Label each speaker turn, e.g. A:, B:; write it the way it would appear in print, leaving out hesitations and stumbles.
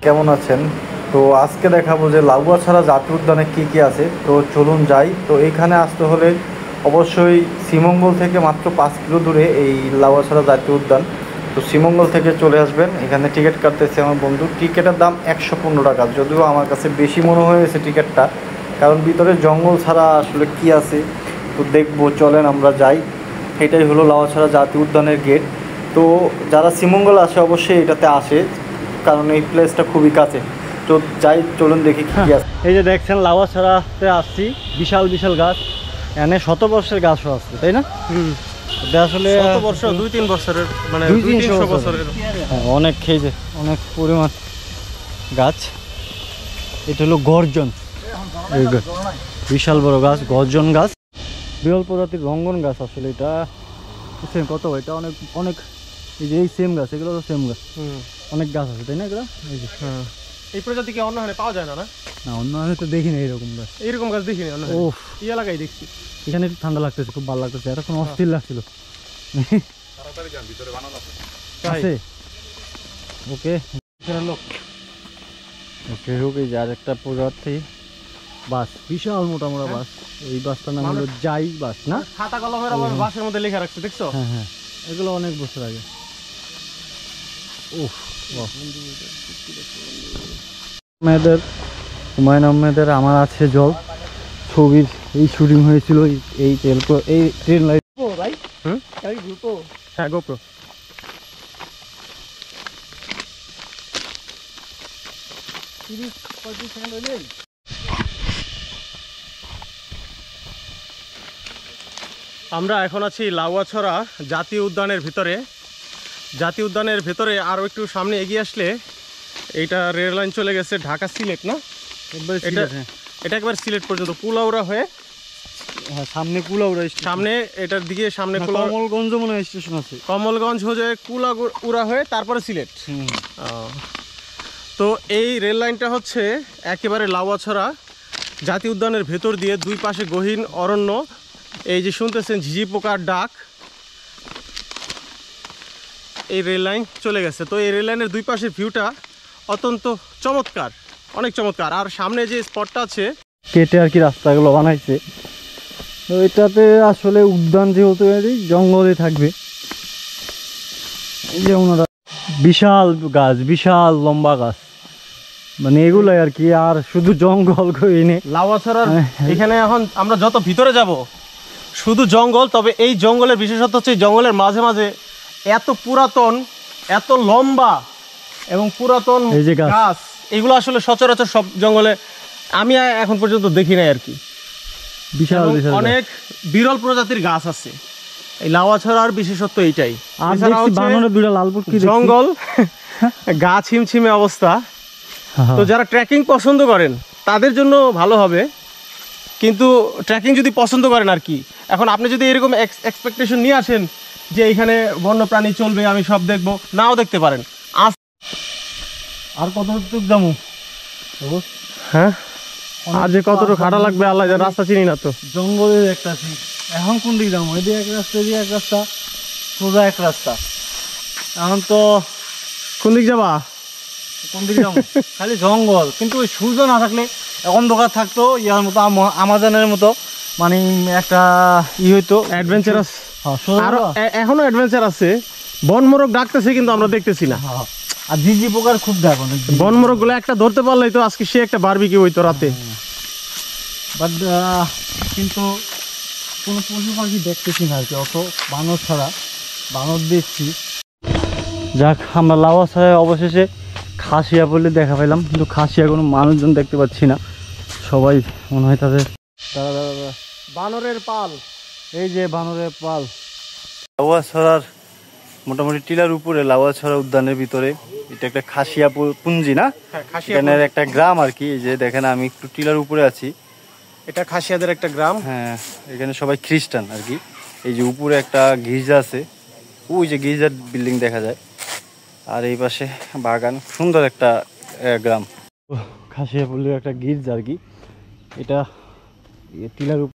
A: কেমন আছেন? তো আজকে দেখাবো যে লাউয়াছড়া জাতীয় উদ্যানে কী কী আছে। তো চলুন যাই। তো এইখানে আসতে হলে অবশ্যই শ্রীমঙ্গল থেকে মাত্র 5 কিলো দূরে এই লাউয়াছড়া জাতীয় উদ্যান। তো শ্রীমঙ্গল থেকে চলে আসবেন। এখানে টিকিট কাটতেছে আমার বন্ধু। টিকিটের দাম 115 টাকা, যদিও আমার কাছে বেশি মনে হয়েছে টিকিটটা, কারণ ভিতরে জঙ্গল ছাড়া আসলে কি আছে তো দেখবো। চলেন আমরা যাই। এটাই হলো লাউয়াছড়া জাতীয় উদ্যানের গেট। তো যারা শ্রীমঙ্গল আসে অবশ্যই এটাতে আসে, কারণ এই প্লেসটা খুবই কাছে। তো যাই, চলুন দেখি কি আছে। এই যে দেখছেন লাউয়াছড়াতে আসছি, বিশাল বিশাল গাছ, এখানে শতবর্ষের গাছও আছে, তাই না? এটা আসলে
B: বর্ষ 2-3 বছরের, মানে 200-300 বছরের
A: অনেক খেয়েছে, অনেক পরিমাণ গাছ। এটা হলো গর্জন, বিশাল বড় গাছ, গর্জন গাছ, বিরল প্রজাতির রঙ্গন গাছ। আসলে এটা সেম কত, এটা অনেক অনেক, এই যে এই সেম গাছ, এগুলো তো সেম গাছ, অনেক গাছ আছে, তাই না? এগুলো এই যে
B: এই প্রজাতি কি অন্য হানে পাওয়া যায় না? না,
A: অন্য আমি তো দেখিনি এইরকম গাছ।
B: এইরকম গাছ দেখিনি অন্য হানে। ওহ, এই এলাকায় দেখছি।
A: এখানে একটু ঠান্ডা লাগতেছে, খুব ভালো লাগতেছে। এতক্ষণ অস্থির লাগছিল। আছে ওকে লোক, ওকে ওকে। যে আরেকটা প্রজাতি বাস, বিশাল মোটা মোটা বাস। এই বাসটার নাম হলো যাই বাস, না?
B: খাতা কলমের আবার বাসের মধ্যে লেখা রাখছে, দেখছো?
A: হ্যাঁ হ্যাঁ, এগুলো অনেক বছর আগে। উফ, মেয়েদের, হুমায়ুন আহমেদের আমার আছে জল ছবির এই শুটিং হয়েছিল এই এই ট্রেন লাইন। ভাই
B: হ্যাঁ, গোপ্রো। আমরা এখন আছি লাউয়াছড়া জাতীয় উদ্যানের ভিতরে। জাতীয় উদ্যানের ভেতরে আরও একটু সামনে এগিয়ে আসলে এইটা রেল লাইন চলে গেছে ঢাকা সিলেট, না? এটা একবার সিলেট পর্যন্ত কুলাউড়া হয়ে,
A: হ্যাঁ সামনে কুলাউড়া,
B: সামনে এটার দিকে সামনে
A: কমলগঞ্জ মনে হয় স্টেশন আছে,
B: কমলগঞ্জ হয়ে কুলাউড়া হয়ে তারপরে সিলেট। তো এই রেল লাইনটা হচ্ছে একেবারে লাউয়াছড়া জাতীয় উদ্যানের ভেতর দিয়ে, দুই পাশে গহীন অরণ্য। এই যে শুনতেছেন ঝিঝি পোকার ডাক, এই রেল লাইন চলে গেছে। তো এই রেল লাইনের দুই পাশের ভিউটা অত্যন্ত চমৎকার, অনেক চমৎকার। আর সামনে যে স্পটটা আছে
A: কেটে আর কি রাস্তাগুলো বানাইছে, তো এটাতে আসলে উদ্যান যেহেতু জঙ্গলে থাকবে। এই যে ওনারা বিশাল গাছ, বিশাল লম্বা গাছ, মানে এগুলোই আর কি, আর শুধু জঙ্গল এনে
B: লাউয়াছড়ার এখানে এখন আমরা যত ভিতরে যাব শুধু জঙ্গল। তবে এই জঙ্গলের বিশেষত্ব হচ্ছে জঙ্গলের মাঝে মাঝে এত পুরাতন, এত লম্বা এবং পুরাতন
A: এই যে
B: গাছ, এগুলো আসলে সচরাচর সব জঙ্গলে আমি এখন পর্যন্ত দেখি নাই আর কি।
A: বিশাল বিশাল
B: অনেক বিরল প্রজাতির গাছ আছে এই লাউয়াছড়ার, বিশেষত্ব এইটাই। জঙ্গল গাছ হিমছিমে অবস্থা। তো যারা ট্রেকিং পছন্দ করেন তাদের জন্য ভালো হবে, কিন্তু ট্রেকিং যদি পছন্দ করেন আর কি, এখন আপনি যদি এরকম এক্সপেকটেশন নিয়ে আসেন যে এখানে বন্যপ্রাণী চলবে, আমি সব দেখবো, নাও দেখতে পারেন।
A: আর কতটুকু যাবো?
B: হ্যাঁ, আর যে কতটুকু খাটা লাগবে আল্লাহ জানে, রাস্তা চিনি না তো।
A: জঙ্গলের একটা এখন কোন দিকে যাবো? এদিকে এক রাস্তা, এদিকে এক রাস্তা, সোজা এক রাস্তা। এখন তো
B: কোন দিক যাবা?
A: কোন দিকে যাবো? খালি জঙ্গল, কিন্তু ওই সূর্য না থাকলে অন্ধকার থাকতো, ইয়ার মতো আমাজনের মতো, মানে একটা হইতো
B: অ্যাডভেঞ্চারাস। আর এখনো অ্যাডভেঞ্চার আছে। বনমোরগ ডাকতেছে কিন্তু আমরা দেখতেছি না।
A: আর ঝিঝি পোকার খুব ডাক,
B: বনমোরগ গুলো একটা ধরতে পারলেই তো আজকে সে একটা বারবিকিউ হইতো রাতে।
A: বাট কিন্তু কোনো পশু পাখি দেখতেছি না আর কি, অত বানর ছাড়া। বানর দেখছি। যাক, আমরা লাউয়াছড়ায় অবশেষে খাসিয়া বলে দেখা পেলাম, কিন্তু খাসিয়া কোনো মানুষজন দেখতে পাচ্ছি না। সবাই মনে হয় তাদের
B: বানরের পাল।
A: এই যে বানরের পাল। লাউয়াছড়ার মোটামুটি টিলার উপরে, লাউয়াছড়া উদ্যানের ভিতরে, এটা একটা খাসিয়া পুঞ্জি, না? এখানের একটা গ্রাম আর কি। এই যে দেখেন, আমি একটু টিলার উপরে আছি,
B: এটা খাসিয়াদের একটা গ্রাম।
A: হ্যাঁ, এখানে সবাই খ্রিস্টান আর কি। এই যে উপরে একটা গির্জা আছে, ওই যে গির্জার বিল্ডিং দেখা যায়, আর এই পাশে বাগান, সুন্দর একটা গ্রাম। খাসিয়াপল্লির একটা গির্জা আর কি, এটা টিলার